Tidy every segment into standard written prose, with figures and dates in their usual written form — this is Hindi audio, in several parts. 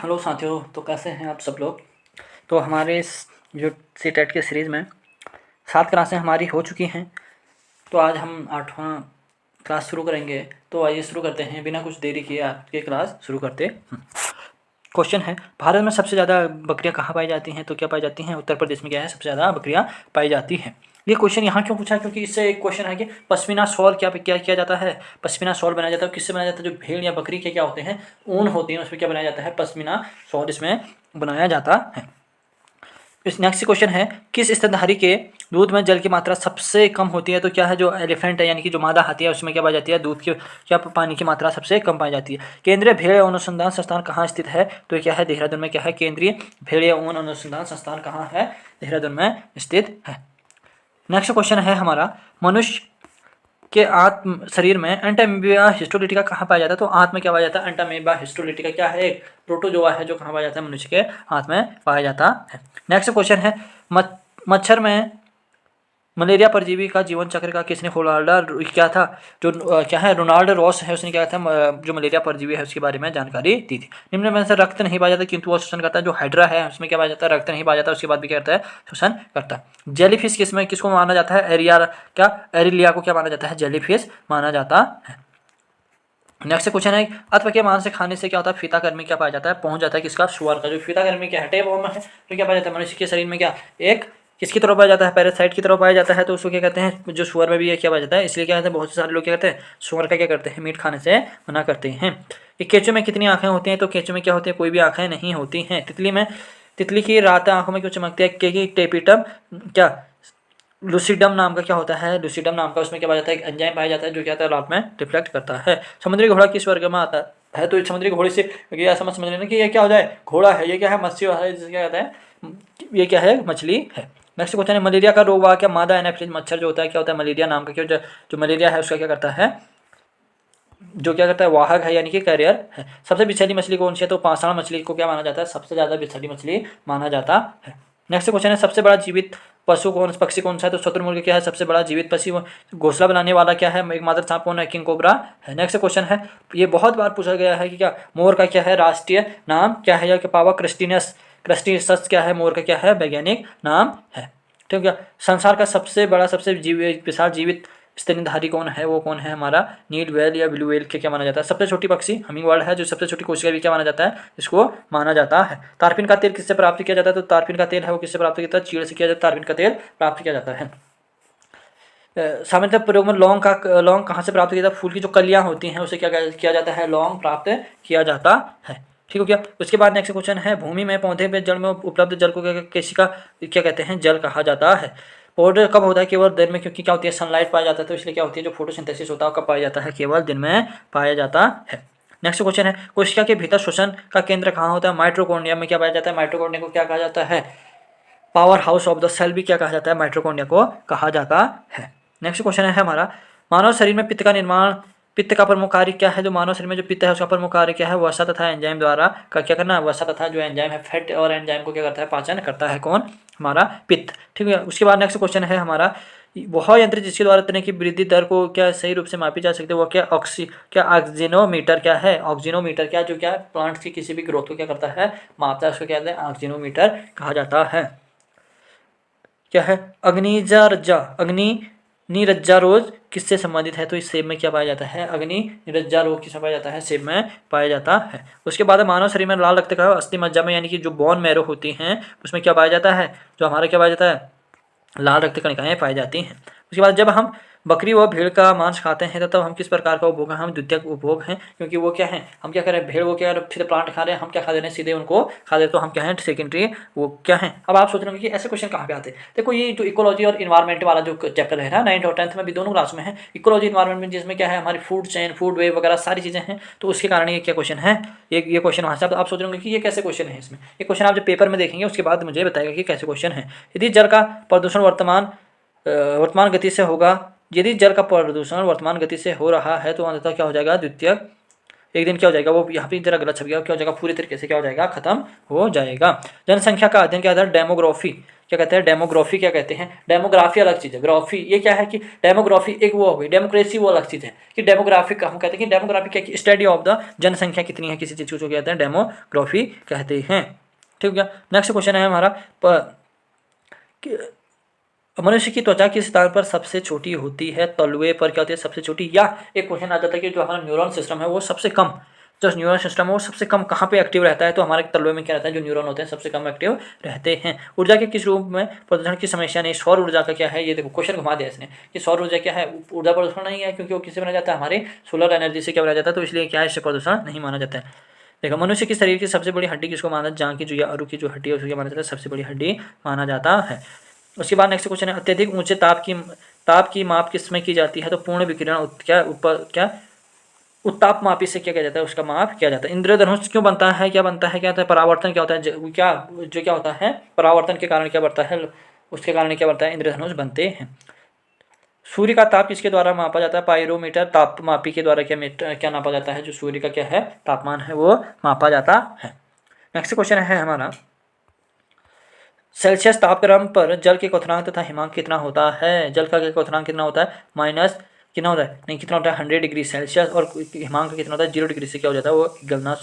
हेलो साथियों, तो कैसे हैं आप सब लोग। तो हमारे इस जो सी टेट के सीरीज़ में 7 क्लासें हमारी हो चुकी हैं। तो आज हम 8वां क्लास शुरू करेंगे। तो आइए शुरू करते हैं, बिना कुछ देरी किए आपके क्लास शुरू करते हैं। क्वेश्चन है, भारत में सबसे ज़्यादा बकरियां कहाँ पाई जाती हैं? तो क्या पाई जाती हैं? उत्तर प्रदेश में क्या है, सबसे ज़्यादा बकरियां पाई जाती हैं। ये क्वेश्चन यहाँ क्यों पूछा है? क्योंकि इससे एक क्वेश्चन है कि पश्मीना शॉल क्या क्या किया जाता है। पश्मीना शॉल बनाया जाता है। किससे बनाया जाता है? जो भेड़ या बकरी के क्या होते हैं, ऊन होती है, उसमें क्या बनाया जाता है? पश्मीना शॉल इसमें बनाया जाता है। इस नेक्स्ट क्वेश्चन है, किस स्तनधारी के दूध में जल की मात्रा सबसे कम होती है? तो क्या है, जो एलिफेंट है यानी कि जो मादा हाथी है, उसमें क्या पाई जाती है? दूध की क्या पानी की मात्रा सबसे कम पाई जाती है। केंद्रीय भेड़ अनुसंधान संस्थान कहाँ स्थित है? तो क्या है, देहरादून में क्या है, केंद्रीय भेड़ ऊन अनुसंधान संस्थान कहाँ है? देहरादून में स्थित है। नेक्स्ट क्वेश्चन है हमारा, मनुष्य के आत्म शरीर में एंटामीबा हिस्टोलिटिका कहाँ पाया जाता है? तो आंत में क्या पाया जाता है? एंटामीबा हिस्टोलिटिका क्या है, एक प्रोटोजोआ है जो कहाँ पाया जाता है? मनुष्य के हाथ में पाया जाता है। नेक्स्ट क्वेश्चन है, मच्छर में मलेरिया परजीवी का जीवन चक्र का किसने खोला? क्या था, जो क्या है, रोनाल्ड रॉस है, उसने क्या था, जो मलेरिया परजीवी है उसके बारे में जानकारी दी थी। निम्न में से रक्त नहीं पाया जाता किंतु वह शोषण करता है। जो हाइड्रा है उसमें क्या पाया जाता है? रक्त नहीं पाया जाता, उसके बाद भी क्या करता है? शोषण करता है। जेलीफिश किसमें किसको माना जाता है? एरिलिया को क्या माना जाता है? जेलीफिश माना जाता है। नेक्स्ट क्वेश्चन है, अथवा मांस से खाने से क्या होता है? फीताकृमि क्या पाया जाता है? पहुंच जाता है किसका? सुअर का। जो फीताकृमि क्या है, टेपवर्म है, तो क्या पाया जाता है? मनुष्य के शरीर में क्या एक किसकी तरफ पाया जाता है? पैरासाइट की तरफ पाया जाता है। तो उसको क्या कहते हैं? जो सुअर में भी क्या पाया जाता है। इसलिए क्या कहते हैं, बहुत सारे लोग क्या करते हैं, सुअर का क्या करते हैं, मीट खाने से मना करते हैं। कि केंचुए में कितनी आंखें होती हैं? तो केंचुए में क्या होती है, कोई भी आंखें नहीं होती हैं। तितली की रात आंखों में क्यों चमकती है? क्योंकि टेपिटम क्या लूसीडम नाम का क्या होता है, लूसीडम नाम का उसमें क्या पाया जाता है? एक एंजाइम पाया जाता है जो क्या होता है, रात में रिफ्लेक्ट करता है। समुद्री घोड़ा किस वर्ग में आता है? तो समुद्री घोड़े से ये ऐसा मत समझ लेना कि ये क्या हो जाए, घोड़ा है, ये क्या है, मत्स्य है, जिसे क्या कहते हैं, ये क्या है, मछली है। नेक्स्ट क्वेश्चन है, मलेरिया का रोग हुआ क्या? मादा एनाफिलिस मच्छर जो होता है क्या होता है? मलेरिया नाम का, क्यों जो मलेरिया है उसका क्या करता है, जो क्या करता है, वाहक है यानी कि कैरियर है। सबसे बिछड़ी मछली कौन सी है? तो पाषाण मछली को क्या माना जाता है? सबसे ज्यादा बिछड़ी मछली माना जाता है। नेक्स्ट क्वेश्चन है, सबसे बड़ा जीवित पक्षी कौन सा है? तो शुतुरमुर्ग क्या है सबसे बड़ा जीवित पक्षी। घोंसला बनाने वाला क्या है, एक मात्र सांप कौन है? किंग कोबरा है। नेक्स्ट क्वेश्चन है, ये बहुत बार पूछा गया है कि क्या मोर का क्या है राष्ट्रीय नाम क्या है? या पावा क्रिस्टिनस क्या है मोर का क्या है वैज्ञानिक नाम है? ठीक है। संसार का सबसे बड़ा सबसे विशाल जीवित स्तनधारी कौन है? वो कौन है हमारा? नील व्हेल या ब्लू व्हेल के क्या माना जाता है? सबसे छोटी पक्षी हमिंग बर्ड है, जो सबसे छोटी कोशिका भी क्या माना जाता है? इसको माना जाता है। तारपीन का तेल किससे प्राप्त किया जाता है? तो तारपीन का तेल है वो किससे प्राप्त किया जाता है? चीड़ से किया जाता है, तारपीन का तेल प्राप्त किया जाता है। सामान्यतः प्रयोग में लौंग कहाँ से प्राप्त किया जाता है? फूल की जो कलियां होती हैं उसे क्या किया जाता है? लौंग प्राप्त किया जाता है। ठीक हो गया। उसके बाद नेक्स्ट क्वेश्चन है, भूमि में पौधे में जल में उपलब्ध जल को केशिका क्या कहते हैं? जल कहा जाता है। पाउडर कब होता है? केवल दिन में, क्योंकि क्या होती है, सनलाइट पाया जाता है, तो इसलिए क्या होती है, जो फोटोसिंथेसिस होता है कब पाया जाता है? केवल दिन में पाया जाता है। नेक्स्ट क्वेश्चन है, कोशिका के भीतर श्वसन का केंद्र कहाँ होता है? माइटोकॉन्ड्रिया में क्या पाया जाता है? माइटोकॉन्ड्रिया को क्या कहा जाता है? Power house of the cell भी क्या कहा जाता है? माइटोकॉन्ड्रिया को कहा जाता है। नेक्स्ट क्वेश्चन है हमारा, मानव शरीर में पित्त का प्रमुख कार्य क्या है? जो मानव शरीर में जो पित्त है उसका प्रमुख कार्य क्या है? वसा तथा एंजाइम द्वारा का क्या करना? वसा तथा जो एंजाइम है, फैट और एंजाइम को क्या करता है? पाचन करता है। कौन? हमारा पित्त। ठीक है। उसके बाद नेक्स्ट क्वेश्चन है हमारा, वह यंत्र जिसके द्वारा तने की वृद्धि दर को क्या सही रूप से मापी जा सकती है, वो क्या ऑक्सीनोमीटर क्या है? ऑक्सीनोमीटर क्या, जो क्या प्लांट की किसी भी ग्रोथ को क्या करता है? मापता है, उसको क्या कहते हैं? ऑक्सीनोमीटर कहा जाता है। क्या है? अग्नि निरज्जा रोग किससे संबंधित है? तो इस सेब में क्या पाया जाता है? अग्नि निरज्जा रोग किसमें पाया जाता है? सेब में पाया जाता है। उसके बाद मानव शरीर में लाल रक्त का अस्थि मज्जा में यानी कि जो बोन मैरो होती हैं उसमें क्या पाया जाता है? जो हमारा क्या पाया जाता है? लाल रक्त कणिकाएं पाई जाती हैं। उसके बाद जब हम बकरी व भेड़ का मांस खाते हैं तो तब हम किस प्रकार का उपभोग हैं? हम द्वितीयक उपभोग हैं, क्योंकि वो क्या है, हम क्या कर रहे हैं, भेड़ वो क्या फिर प्लांट खा रहे हैं, हम क्या खा दे रहे हैं, सीधे उनको खा दे, तो हम क्या हैं? सेकेंडरी वो क्या है। अब आप सोच रहे होंगे कि ऐसे क्वेश्चन कहाँ पे आते हैं। देखो, ये जो इकोलॉजी और इन्वायरमेंट वाला जो चैप्टर है ना, 9th और 10th में भी दोनों क्लास में है। इकोलॉजी इन्वायरमेंट में जिसमें क्या है, हमारी फूड चेन, फूड वेव वगैरह सारी चीज़ें हैं, तो उसके कारण ये क्या क्वेश्चन है, ये क्वेश्चन वहाँ से आप सोच रहे होंगे कि ये कैसे क्वेश्चन है। इसमें ये क्वेश्चन आप जब पेपर में देखेंगे उसके बाद मुझे बताएगा कि कैसे क्वेश्चन है। यदि जल का प्रदूषण वर्तमान गति से होगा, यदि जल का प्रदूषण वर्तमान गति से हो रहा है तो अंततः क्या हो जाएगा? द्वितीयक एक दिन क्या हो जाएगा, वो यहाँ पे जरा गलत छप गया, क्या हो जाएगा? पूरी तरीके से क्या हो जाएगा? खत्म हो जाएगा। जनसंख्या का अध्ययन के आधार डेमोग्राफी क्या कहते हैं, डेमोग्राफी क्या कहते हैं। डेमोग्राफी अलग चीज़ है, ग्राफी ये क्या है कि डेमोग्राफी एक वो हो गई, डेमोक्रेसी वो अलग चीज़ है कि डेमोग्राफी का हम कहते हैं कि डेमोग्राफी क्या है, स्टडी ऑफ द जनसंख्या कितनी है किसी चीज़ को जो कहते हैं डेमोग्राफी कहते हैं। ठीक है, नेक्स्ट क्वेश्चन है हमारा मनुष्य की त्वचा किस स्थान पर सबसे छोटी होती है। तलवे पर क्या होती है सबसे छोटी, या एक क्वेश्चन आ जाता है कि जो हमारा न्यूरॉन सिस्टम है वो सबसे कम, जो न्यूरॉन सिस्टम है वो सबसे कम कहाँ पे एक्टिव रहता है, तो हमारे तलवे में क्या रहता है, जो न्यूरॉन होते हैं सबसे कम एक्टिव रहते हैं। ऊर्जा के किस रूप में प्रदूषण की समस्या नहीं, सौर ऊर्जा का क्या है, ये देखो क्वेश्चन घुमा दिया इसने कि सौर ऊर्जा क्या है, ऊर्जा प्रदूषण नहीं है क्योंकि वो किससे बना जाता है, हमारे सोलर एनर्जी से क्या बना जाता है, तो इसलिए क्या है, इससे प्रदूषण नहीं माना जाता है। देखो मनुष्य के शरीर की सबसे बड़ी हड्डी किसको माना, जांघ की जो या अरू की जो हड्डी है उसको माना जाता है सबसे बड़ी हड्डी माना जाता है। उसके बाद नेक्स्ट क्वेश्चन है अत्यधिक ऊंचे ताप की माप किसमें की जाती है, तो पूर्ण विकिरण उत्ताप मापी से क्या किया जाता है, उसका माप किया जाता है। इंद्रधनुष क्यों बनता है, क्या बनता है, क्या होता है, परावर्तन क्या होता है, क्या होता है, परावर्तन के कारण क्या बढ़ता है, उसके कारण क्या बढ़ता है, इंद्रधनुष बनते हैं। सूर्य का ताप किसके द्वारा मापा जाता है, पायरोमीटर ताप मापी के द्वारा क्या नापा जाता है, जो सूर्य का क्या है तापमान है वो मापा जाता है। नेक्स्ट क्वेश्चन है हमारा सेल्सियस तापक्रम पर जल के क्वथनांक तथा हिमांक कितना होता है। जल का क्वथनांक कितना होता है, माइनस कितना होता है, नहीं कितना होता है 100 डिग्री सेल्सियस, और हिमांक कितना होता है 0 डिग्री से क्या हो जाता है, वो गलना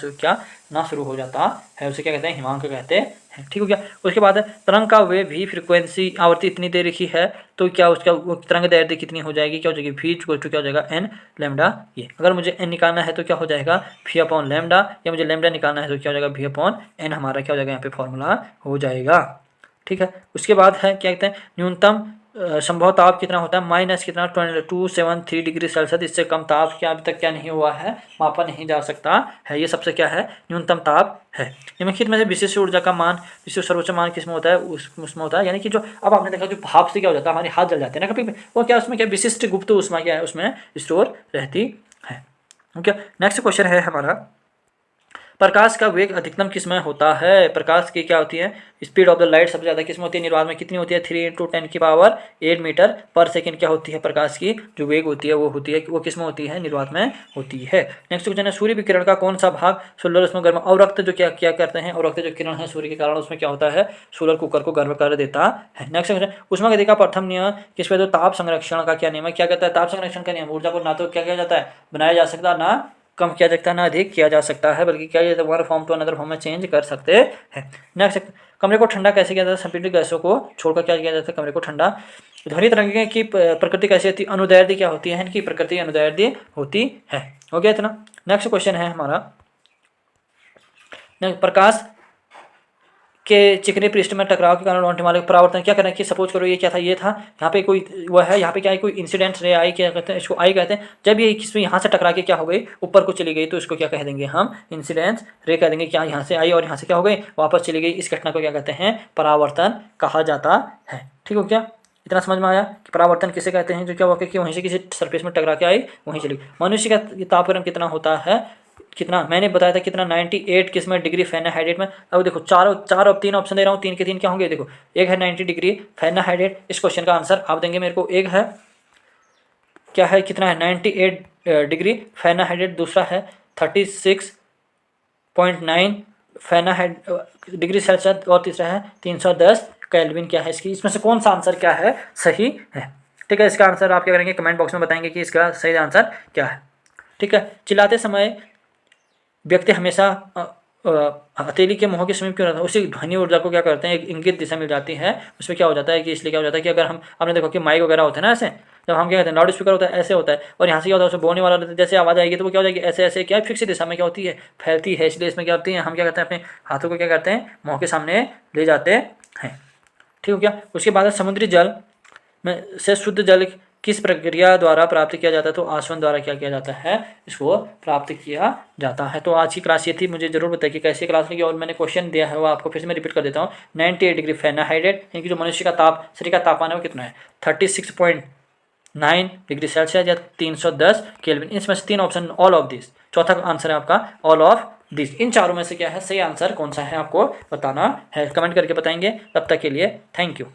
शुरू हो जाता है, उसे क्या कहते हैं, हिमांक कहते हैं। ठीक हो गया। उसके बाद तरंग का वे भी फ्रीक्वेंसी आवृत्ति इतनी दे रखी है, तो क्या उसका तरंग दैर्ध्य कितनी हो जाएगी, क्या हो जाएगी, v = क्या हो जाएगा, n लैम्डा। ये अगर मुझे n निकालना है तो क्या हो जाएगा, v/λ, या मुझे लैम्डा निकालना है तो क्या हो जाएगा, v/n हमारा क्या हो जाएगा यहाँ पे फॉर्मूला हो जाएगा। ठीक है। उसके बाद है क्या कहते हैं, न्यूनतम संभव ताप कितना होता है, माइनस कितना 273 डिग्री सेल्सियस, इससे कम ताप क्या अभी तक क्या नहीं हुआ है, मापा नहीं जा सकता है, ये सबसे क्या है, न्यूनतम ताप है। निम्नलिखित में से विशिष्ट ऊर्जा का मान, विशिष्ट सर्वोच्च मान किसमें होता है, उसमें होता है, यानी कि जो अब आपने देखा जो भाप से क्या हो जाता है, हमारे हाथ जल जाते हैं ना कभी, वो क्या उसमें क्या विशिष्ट गुप्त ऊष्मा क्या है उसमें स्टोर रहती है। ओके, नेक्स्ट क्वेश्चन है हमारा प्रकाश का वेग अधिकतम किसमें होता है। प्रकाश की क्या होती है, स्पीड ऑफ द लाइट सबसे ज़्यादा किसमें होती है, निर्वात में कितनी होती है, 3 × 10⁸ मीटर पर सेकंड क्या होती है, प्रकाश की जो वेग होती है वो किसमें होती है, निर्वात में होती है। नेक्स्ट क्वेश्चन है सूर्य विकिरण का कौन सा भाग सोलर उसमें गर्म, अवरक्त जो क्या करते हैं, अवरक्त जो किरण है सूर्य के कारण उसमें क्या होता है, सोलर कुकर को गर्म कर देता है। नेक्स्ट क्वेश्चन ऊष्मागतिकी का प्रथम नियम किस पे, तो ताप संरक्षण का क्या नियम है, क्या कहता है, ताप संरक्षण का नियम, ऊर्जा को ना तो क्या किया जाता है, बनाया जा सकता, ना कम किया जा सकता, ना अधिक किया जा सकता है, बल्कि क्या जाता है, one form to another form में चेंज कर सकते हैं। नेक्स्ट, कमरे को ठंडा कैसे किया जाता है, संपीड़ित गैसों को छोड़कर क्या किया जाता है, कमरे को ठंडा। ध्वनि तरंगें की प्रकृति कैसी होती है, अनुदैर्ध्य क्या होती है, इनकी प्रकृति अनुदैर्ध्य होती है। हो गया इतना। नेक्स्ट क्वेश्चन है हमारा प्रकाश के चिकने पृष्ठ में टकराव के कारण लौटने वाले परावर्तन क्या करना है, कि सपोज करो ये क्या था, ये था, यहाँ पे कोई वह है, यहाँ पे क्या है, कोई इंसिडेंट रे आई, क्या कहते हैं इसको, आई कहते हैं। जब ये किसमें यहाँ से टकरा के क्या हो गई, ऊपर को चली गई, तो इसको क्या कह देंगे हम, इंसिडेंट रे कह देंगे। क्या यहाँ से आई और यहाँ से क्या हो गई, वापस चली गई, इस घटना को क्या कहते हैं, परावर्तन कहा जाता है। ठीक हो क्या, इतना समझ में आया कि परावर्तन किसे कहते हैं, जो क्या हुआ कि वहीं से किसी सरफेस में टकरा के आई वहीं चली गई। मनुष्य का तापक्रम कितना होता है, कितना मैंने बताया था, कितना 98 किसमें डिग्री फ़ारेनहाइट में। अब देखो चार और 3 ऑप्शन दे रहा हूँ, 3 के 3 क्या होंगे, देखो एक है 90 डिग्री फ़ारेनहाइट, इस क्वेश्चन का आंसर आप देंगे मेरे को, एक है क्या है, कितना है 98 डिग्री फ़ारेनहाइट, दूसरा है 36.9 फ़ारेनहाइट डिग्री सेल्सियस, और तीसरा है 310 केल्विन। क्या है इसकी, इसमें से कौन सा आंसर क्या है सही है। ठीक है, इसका आंसर आप क्या करेंगे, कमेंट बॉक्स में बताएंगे कि इसका सही आंसर क्या है। ठीक है, चिल्लाते समय व्यक्ति हमेशा हथेली के मुंह के समीप क्यों रहता है, उसी ध्वनि ऊर्जा को क्या करते हैं, एक इंगित दिशा मिल जाती है, उसमें क्या हो जाता है कि इसलिए क्या हो जाता है कि अगर आपने देखो कि माइक वगैरह होते हैं ना, ऐसे जब हम क्या कहते हैं लाउड स्पीकर होता है ऐसे होता है, और यहाँ से क्या होता है उसमें बोलने वाला जैसे आवाज़ आएगी तो वो क्या हो जाएगी, ऐसे ऐसे क्या फिक्स दिशा में क्या होती है, फैलती है। इसलिए इसमें क्या होती है, हम क्या करते हैं अपने हाथों को क्या करते हैं मुँह के सामने ले जाते हैं। ठीक हो गया। उसके बाद समुद्री जल में से शुद्ध जल किस प्रक्रिया द्वारा प्राप्त किया जाता है, तो आसवन द्वारा क्या किया जाता है, इसको प्राप्त किया जाता है। तो आज की क्लास ये थी, मुझे जरूर बताइए कि कैसी क्लास लगी, और मैंने क्वेश्चन दिया है वो आपको फिर से मैं रिपीट कर देता हूँ। 98 डिग्री फ़ारेनहाइट यानी कि जो मनुष्य का शरीर का तापमान है वो कितना है, 36.9 डिग्री सेल्सियस या 310 केल्विन। इसमें से 3 ऑप्शन, ऑल ऑफ दिस, चौथा आंसर है आपका ऑल ऑफ दिस। इन चारों में से क्या है सही आंसर कौन सा है आपको बताना है, कमेंट करके बताएंगे। तब तक के लिए थैंक यू।